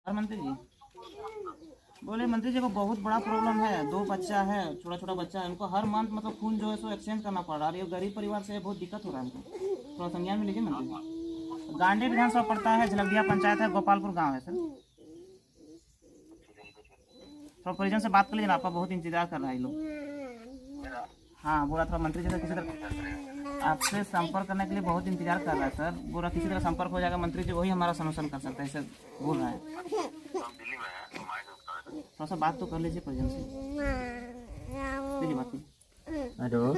और मंत्री जी बोले, मंत्री जी को बहुत बड़ा प्रॉब्लम है, 2 बच्चा है, छोटा छोटा बच्चा है, उनको हर मंथ मतलब खून जो है सो एक्सचेंज करना पड़ रहा है। ये गरीब परिवार से बहुत दिक्कत हो रहा है हमको, थोड़ा संज्ञान में लीजिए मंत्री जी। गांडी विधानसभा पड़ता है, झलकदिया पंचायत है, गोपालपुर गांव है सर। थोड़ा परिजन से बात कर लीजिए ना, आपका बहुत इंतजार कर रहा है ये लोग। हाँ बोला थोड़ा मंत्री जी से किसी तरह आपसे संपर्क करने के लिए बहुत इंतजार कर रहा है सर। बोला किसी तरह संपर्क हो जाएगा मंत्री जी, वही हमारा सलूशन कर सकते हैं, ऐसे बोल रहा है। थोड़ा सा बात तो कर लीजिए परिजन से, लीजिए बात कीजिए। हेलो,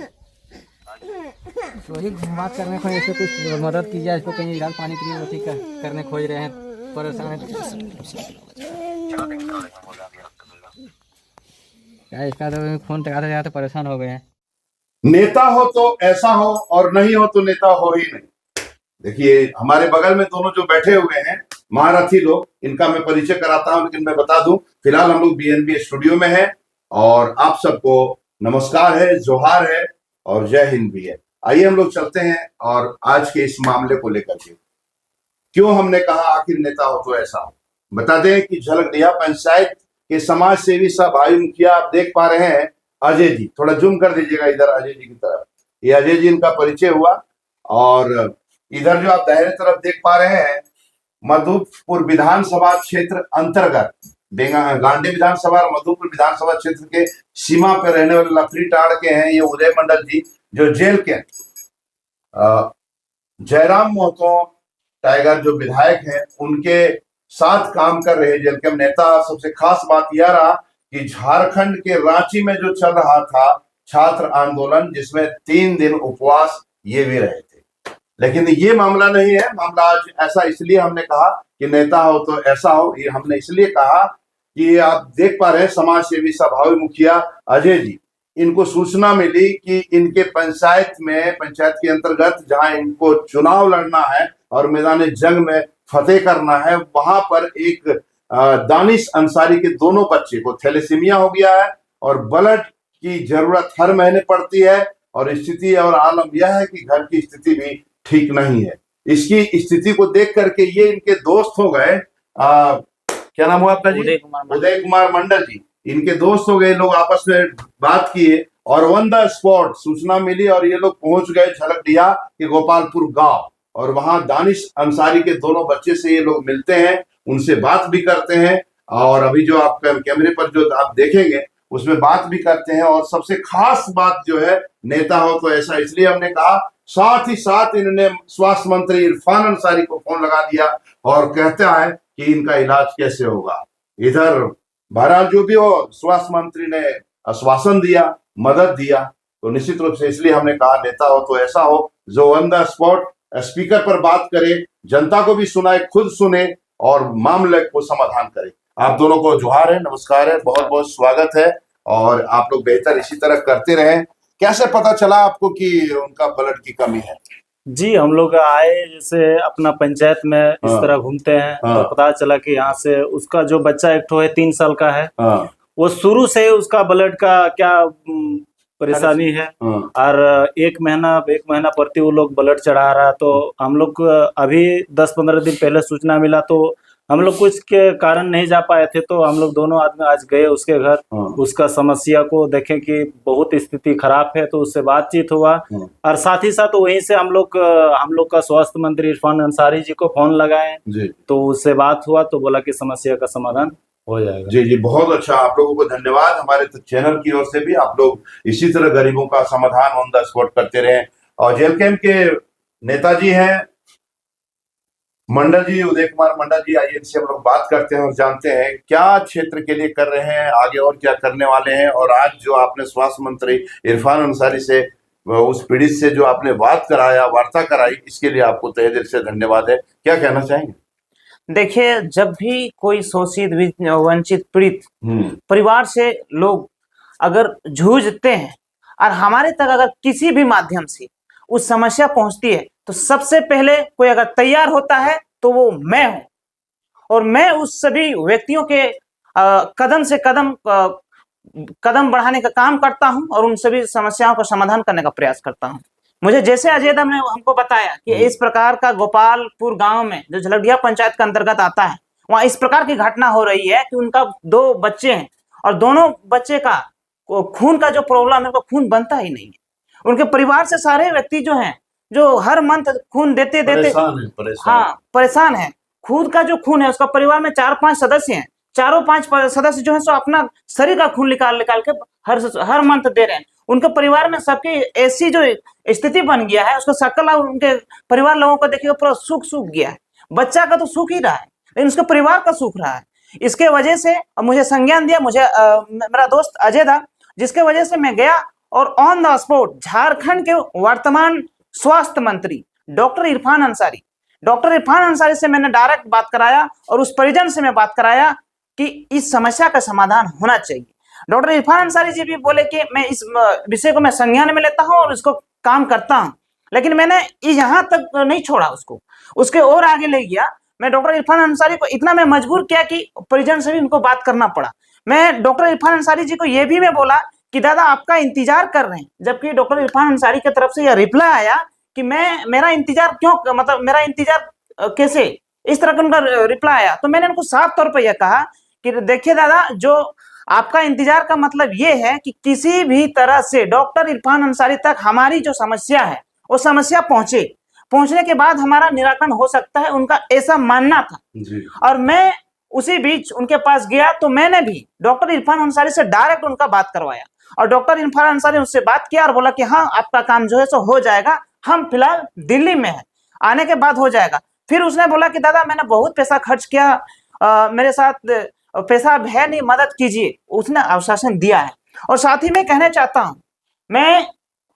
वही घुमा करने को ऐसे कुछ मदद कीजिए, इसको कहीं इलाज पानी के लिए वो ठीक करने खोज रहे हैं, परेशान है क्या इसका तो फोन टकाते जाते परेशान हो गए हैं। नेता हो तो ऐसा हो और नहीं हो तो नेता हो ही नहीं। देखिए हमारे बगल में दोनों जो बैठे हुए हैं महारथी लोग, इनका मैं परिचय कराता हूं, लेकिन मैं बता दूं फिलहाल हम लोग बीएनबी स्टूडियो में हैं और आप सबको नमस्कार है, जोहार है और जय हिंद भी है। आइए हम लोग चलते हैं और आज के इस मामले को लेकर के क्यों हमने कहा आखिर नेता हो तो ऐसा हो। बता दें कि झलकदिया पंचायत के समाज सेवी सब भाई मुखिया आप देख पा रहे हैं अजय जी, थोड़ा जूम कर दीजिएगा इधर अजय जी की तरफ। ये अजय जी इनका परिचय हुआ और इधर जो आप दाहिने तरफ देख पा रहे हैं मधुपुर विधानसभा क्षेत्र अंतर्गत गांडी विधानसभा और मधुपुर विधानसभा क्षेत्र के सीमा पर रहने वाले लफरी टाड़ के हैं ये उदय मंडल जी, जो जेल के जयराम मोहतो टाइगर जो विधायक हैं उनके साथ काम कर रहे जेल के नेता। सबसे खास बात यह रहा कि झारखंड के रांची में जो चल रहा था छात्र आंदोलन, जिसमें 3 दिन उपवास ये भी रहे थे, लेकिन ये मामला नहीं है। मामला आज ऐसा इसलिए हमने कहा कि नेता हो तो ऐसा हो, ये हमने इसलिए कहा कि आप देख पा रहे हैं समाज सेवी सभावी मुखिया अजय जी, इनको सूचना मिली कि इनके पंचायत के अंतर्गत जहां इनको चुनाव लड़ना है और मैदान जंग में फतेह करना है, वहां पर एक दानिश अंसारी के दोनों बच्चे को थैलेसीमिया हो गया है और ब्लड की जरूरत हर महीने पड़ती है और स्थिति और आलम यह है कि घर की स्थिति भी ठीक नहीं है। इसकी स्थिति को देख करके ये इनके दोस्त हो गए, क्या नाम हुआ आपका जी? उदय कुमार मंडल जी, इनके दोस्त हो गए। लोग आपस में बात किए और ऑन द स्पॉट सूचना मिली और ये लोग पहुंच गए झलकदिया के गोपालपुर गांव और वहां दानिश अंसारी के दोनों बच्चे से ये लोग मिलते हैं, उनसे बात भी करते हैं और अभी जो आप कैमरे पर जो आप देखेंगे उसमें बात भी करते हैं। और सबसे खास बात जो है नेता हो तो ऐसा इसलिए हमने कहा, साथ ही साथ इन्होंने स्वास्थ्य मंत्री इरफान अंसारी को फोन लगा दिया और कहता है कि इनका इलाज कैसे होगा। इधर बहरहाल जो भी हो स्वास्थ्य मंत्री ने आश्वासन दिया, मदद दिया, तो निश्चित रूप से इसलिए हमने कहा नेता हो तो ऐसा हो जो ऑन द स्पॉट स्पीकर पर बात करे, जनता को भी सुनाए, खुद सुने और मामले को समाधान करे। आप दोनों को जोहार है, नमस्कार है, बहुत बहुत स्वागत है और आप लोग बेहतर इसी तरह करते रहें। कैसे पता चला आपको कि उनका ब्लड की कमी है? जी हम लोग आए जैसे अपना पंचायत में इस तरह घूमते हैं तो पता चला कि यहाँ से उसका जो बच्चा एक ठो है 3 साल का है, वो शुरू से उसका ब्लड का क्या परेशानी है और एक महीना प्रति वो लोग ब्लड चढ़ा रहा। तो हम लोग अभी 10-15 दिन पहले सूचना मिला तो हम लोग कुछ के कारण नहीं जा पाए थे, तो हम लोग दोनों आदमी आज गए उसके घर, उसका समस्या को देखें कि बहुत स्थिति खराब है, तो उससे बातचीत हुआ और साथ ही साथ वहीं से हम लोग का स्वास्थ्य मंत्री इरफान अंसारी जी को फोन लगाए तो उससे बात हुआ तो बोला कि समस्या का समाधान हो जाएगा। जी जी, बहुत अच्छा, आप लोगों को धन्यवाद। हमारे चैनल की ओर से भी आप लोग इसी तरह गरीबों का समाधान ऑन द स्पॉट करते रहे। और जेल कैंप के नेताजी हैं मंडल जी, उदय कुमार मंडल जी, आइए इनसे हम लोग बात करते हैं और जानते हैं क्या क्षेत्र के लिए कर रहे हैं, आगे और क्या करने वाले हैं। और आज जो आपने स्वास्थ्य मंत्री इरफान अंसारी से, उस पीड़ित से जो आपने वार्ता कराई, इसके लिए आपको तहे दिल से धन्यवाद है। क्या कहना चाहेंगे? देखिए, जब भी कोई शोषित वंचित पीड़ित परिवार से लोग अगर जूझते हैं और हमारे तक अगर किसी भी माध्यम से उस समस्या पहुंचती है तो सबसे पहले कोई अगर तैयार होता है तो वो मैं हूं और मैं उस सभी व्यक्तियों के कदम से कदम बढ़ाने का काम करता हूं और उन सभी समस्याओं का समाधान करने का प्रयास करता हूं। मुझे जैसे अजय दम ने हमको बताया कि इस प्रकार का गोपालपुर गांव में जो झलकदिया पंचायत के अंतर्गत आता है, वहां इस प्रकार की घटना हो रही है कि उनका 2 बच्चे हैं और दोनों बच्चे का खून का जो प्रॉब्लम है, उनका खून बनता ही नहीं है। उनके परिवार से सारे व्यक्ति जो हैं, जो हर मंथ खून देते हाँ परेशान है। खुद का जो खून है, उसका परिवार में 4-5 सदस्य हैं, चारों 5 सदस्य जो है सो अपना शरीर का खून निकाल निकाल के हर मंथ दे रहे हैं। उनके परिवार में सबकी ऐसी जो स्थिति बन गया है, उसको शकल और उनके परिवार लोगों को देखिए पूरा सूख गया है। बच्चा का तो सूख ही रहा है, लेकिन उसके परिवार का सूख रहा है। इसके वजह से मुझे संज्ञान दिया, मुझे मेरा दोस्त अजय था, जिसके वजह से मैं गया और ऑन द स्पॉट झारखंड के वर्तमान स्वास्थ्य मंत्री डॉक्टर इरफान अंसारी से मैंने डायरेक्ट बात कराया और उस परिजन से मैं बात कराया कि इस समस्या का समाधान होना चाहिए। डॉक्टर इरफान अंसारी जी भी बोले कि मैं इस विषय को मैं संज्ञान में लेता हूं और इसको काम करता हूं, लेकिन मैंने यहां तक नहीं छोड़ा उसको, उसके और आगे ले गया। मैं डॉक्टर इरफान अंसारी को इतना मैं मजबूर किया कि परिजन से भी उनको बात करना पड़ा। मैं डॉक्टर इरफान अंसारी जी को यह भी मैं बोला कि दादा आपका इंतजार कर रहे हैं, जबकि डॉक्टर इरफान अंसारी की तरफ से यह रिप्लाई आया कि मेरा इंतजार क्यों, मतलब मेरा इंतजार कैसे, इस तरह का उनका रिप्लाई आया। तो मैंने उनको साफ तौर पर यह कहा कि देखिए दादा, जो आपका इंतजार का मतलब ये है कि किसी भी तरह से डॉक्टर इरफान अंसारी तक हमारी जो समस्या है वो समस्या पहुंचने के बाद हमारा निराकरण हो सकता है, उनका ऐसा मानना था जी। और मैं उसी बीच उनके पास गया तो मैंने भी डॉक्टर इरफान अंसारी से डायरेक्ट उनका बात करवाया और डॉक्टर इरफान अंसारी उससे बात किया और बोला कि हाँ आपका काम जो है सो हो जाएगा, हम फिलहाल दिल्ली में है, आने के बाद हो जाएगा। फिर उसने बोला कि दादा मैंने बहुत पैसा खर्च किया, मेरे साथ पैसा है नहीं, मदद कीजिए, उसने आश्वासन दिया है। और साथ ही मैं कहना चाहता हूं, मैं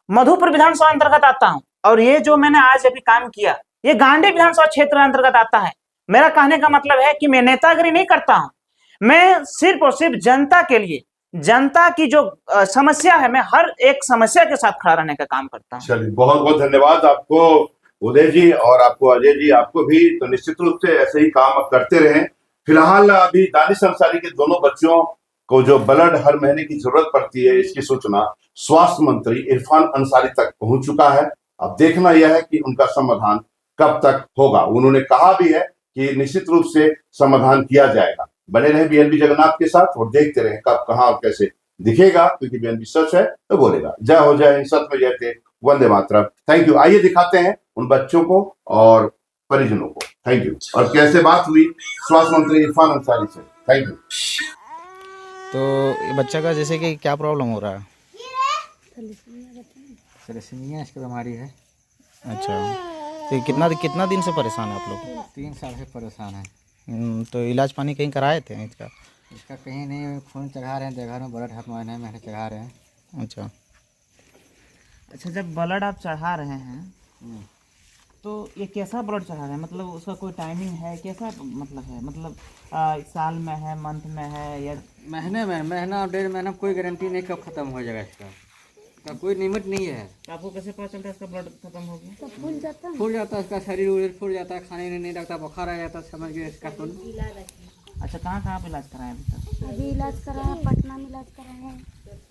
मधुपुर विधानसभा अंतर्गत आता हूं और ये जो मैंने आज अभी काम किया ये गांडी विधानसभा क्षेत्र अंतर्गत आता है। मेरा कहने का मतलब है कि मैं नेतागिरी नहीं करता हूं, मैं सिर्फ और सिर्फ जनता के लिए, जनता की जो समस्या है, मैं हर एक समस्या के साथ खड़ा रहने का काम करता हूं। चलिए, बहुत बहुत धन्यवाद आपको उदय जी और आपको अजय जी, आपको भी। तो निश्चित रूप से ऐसे ही काम करते रहें। फिलहाल अभी दानिश अंसारी के दोनों बच्चों को जो ब्लड हर महीने की जरूरत पड़ती है, इसकी सूचना स्वास्थ्य मंत्री इरफान अंसारी तक पहुंच चुका है। अब देखना यह है कि उनका समाधान कब तक होगा। उन्होंने कहा भी है कि निश्चित रूप से समाधान किया जाएगा। बने रहे बीएनबी जगन्नाथ के साथ और देखते रहे कब, कहां और कैसे दिखेगा, क्योंकि बीएनबी सच है तो बोलेगा। जय हो जय, सच में जय थे, वंदे मातरम। Thank you. आइए दिखाते हैं उन बच्चों को और परिजनों को। Thank you. और कैसे बात हुई स्वास्थ्य मंत्री इरफान अंसारी से। Thank you. तो ये बच्चा का जैसे कि क्या प्रॉब्लम हो रहा है? थैलेसीमिया इसकी बीमारी है। अच्छा, तो कितना दिन से परेशान है आप लोग? 3 साल से परेशान है। तो इलाज पानी कहीं कराए थे इसका? कहीं नहीं, खून चढ़ा रहे हैं, देवघर में ब्लड हर महीने चढ़ा रहे हैं। अच्छा, जब ब्लड आप चढ़ा रहे हैं तो ये कैसा ब्लड चढ़ा रहे हैं, मतलब उसका कोई टाइमिंग है, कैसा मतलब है, मतलब साल में है, मंथ में है, या महीने में? महीना और 1.5 महीना कोई गारंटी नहीं कब खत्म हो जाएगा, इसका कोई लिमिट नहीं है। आपको कैसे पता चलता है इसका ब्लड खत्म हो गया? तो फूल जाता है इसका शरीर फूल जाता है, खाने नहीं लगता, बुखार आ जाता है, समझ गए इसका। अच्छा, कहाँ आप इलाज कराए अभी तक? अभी इलाज कराए, पटना में इलाज कराए हैं,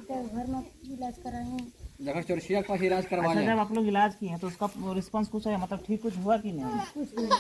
देवघर में इलाज कराए हैं, जगह चौरसिया के पास इलाज करवा लिया। अच्छा, जब आप लोग इलाज किए हैं तो उसका रिस्पांस कुछ है, मतलब ठीक कुछ हुआ कि नहीं?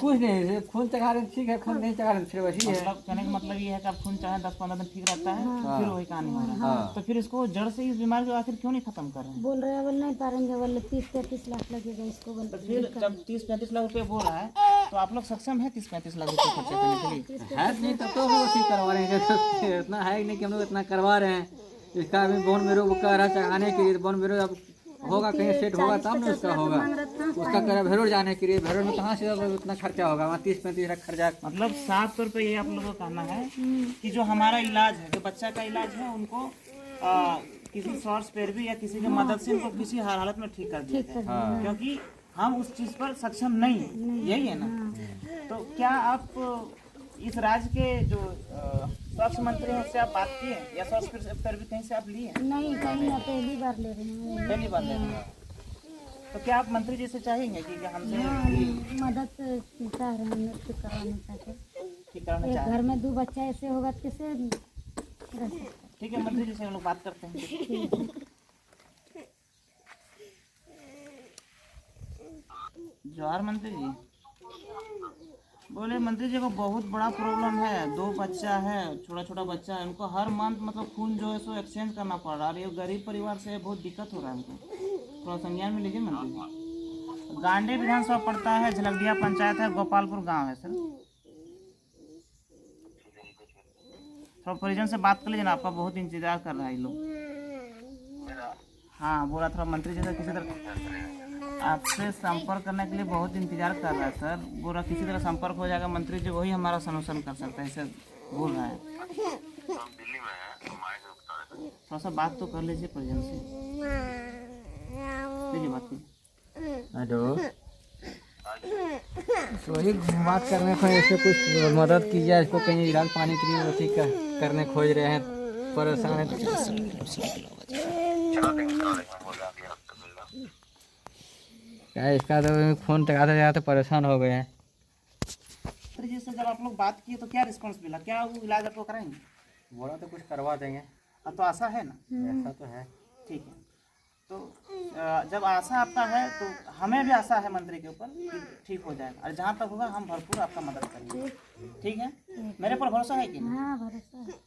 कुछ नहीं, खून चढ़ा रहे ठीक है, खून नहीं चढ़ा रहे फिर वही है। मतलब कहने का मतलब ये है कि आप खून चढ़ाएं 10-15 दिन ठीक रहता है, फिर वही कहानी हो रहा है। तो फिर इसको जड़ से इस बीमारी को आखिर क्यों नहीं खत्म कर रहे हैं? बोल रहे हैं, बोल नहीं पाएंगे, बोले 30-35 लाख लगेगा इसको। तो फिर जब 30-35 लाख रुपए बोल रहा है तो आप लोग सक्षम है 30-35 लाख रुपए खर्च करने के लिए? है नहीं, तब तो हम ठीक करवा रहे हैं। इतना है नहीं कि हम लोग इतना करवा रहे हैं। इसका अभी बोन मेरो कह रहा चढ़ाने के लिए, बोन मेरो अब होगा, कहीं सेट होगा तब ना उसका होगा। उसका कह रहा भेरोर जाने के लिए, भेरोर में कहाँ से उतना खर्चा होगा, वहाँ 30-35 लाख खर्चा। मतलब साफ तौर पे ये आप लोगों को कहना है कि जो हमारा इलाज है, जो बच्चा का इलाज है, उनको किसी सोर्स पर भी या किसी की मदद से उनको किसी हालत में ठीक कर दिया जाए, क्योंकि हम उस चीज पर सक्षम नहीं है, यही है ना। तो क्या आप इस राज्य के जो स्वास्थ्य मंत्री हैं उससे आप बात किए या स्वास्थ्य पर भी कहीं से आप लिए? नहीं, कहीं ना, पहली बार ले रहे हैं। पहली बार ले रहे हैं। तो क्या आप मंत्री जी से चाहेंगे कि हमसे मदद चाह रहे हैं, ठीक करवाना चाहते हैं। ठीक कराना चाहते घर में 2 बच्चा ऐसे होगा कैसे रह सकते? ठीक है, मंत्री जी से हम लोग बात करते हैं। जोहार मंत्री जी। बोले मंत्री जी को बहुत बड़ा प्रॉब्लम है, 2 बच्चा है, छोटा छोटा बच्चा है, उनको हर मंथ मतलब खून जो है सो एक्सचेंज करना पड़ रहा है। और ये गरीब परिवार से बहुत दिक्कत हो रहा है हमको, थोड़ा संज्ञान में लीजिए मंत्री जी। गांडी विधानसभा पड़ता है, झलकदिया पंचायत है, गोपालपुर गांव है सर। थोड़ा परिजन से बात कर लीजिए ना, आपका बहुत इंतजार कर रहा है ये लोग। हाँ बोला थोड़ा मंत्री जी से किसी तरह आपसे संपर्क करने के लिए बहुत इंतजार कर रहा है सर। बोला किसी तरह संपर्क हो जाएगा मंत्री जी, वही हमारा सॉल्यूशन कर सकता है, ऐसे बोल रहा है। थोड़ा सा बात तो कर लीजिए परिजन से, लीजिए बात कीजिए। हेलो, तो वही बात करने को ऐसे कुछ मदद कीजिए, इसको कहीं इलाज पानी के लिए ठीक करने खोज रहे हैं, परेशान है। क्या इसका तो फोन टकाते जाते परेशान हो गए हैं। मंत्री जी से जब आप लोग बात किए तो क्या रिस्पॉन्स मिला, क्या वो इलाज आपको कराएंगे? बोला तो कुछ करवा देंगे। अब तो आशा है ना? ऐसा तो है। ठीक है, तो जब आशा आपका है तो हमें भी आशा है मंत्री के ऊपर कि ठीक हो जाएगा, और जहाँ तक होगा हम भरपूर आपका मदद करेंगे। ठीक है, मेरे पर भरोसा है कि नहीं? हाँ भरोसा है।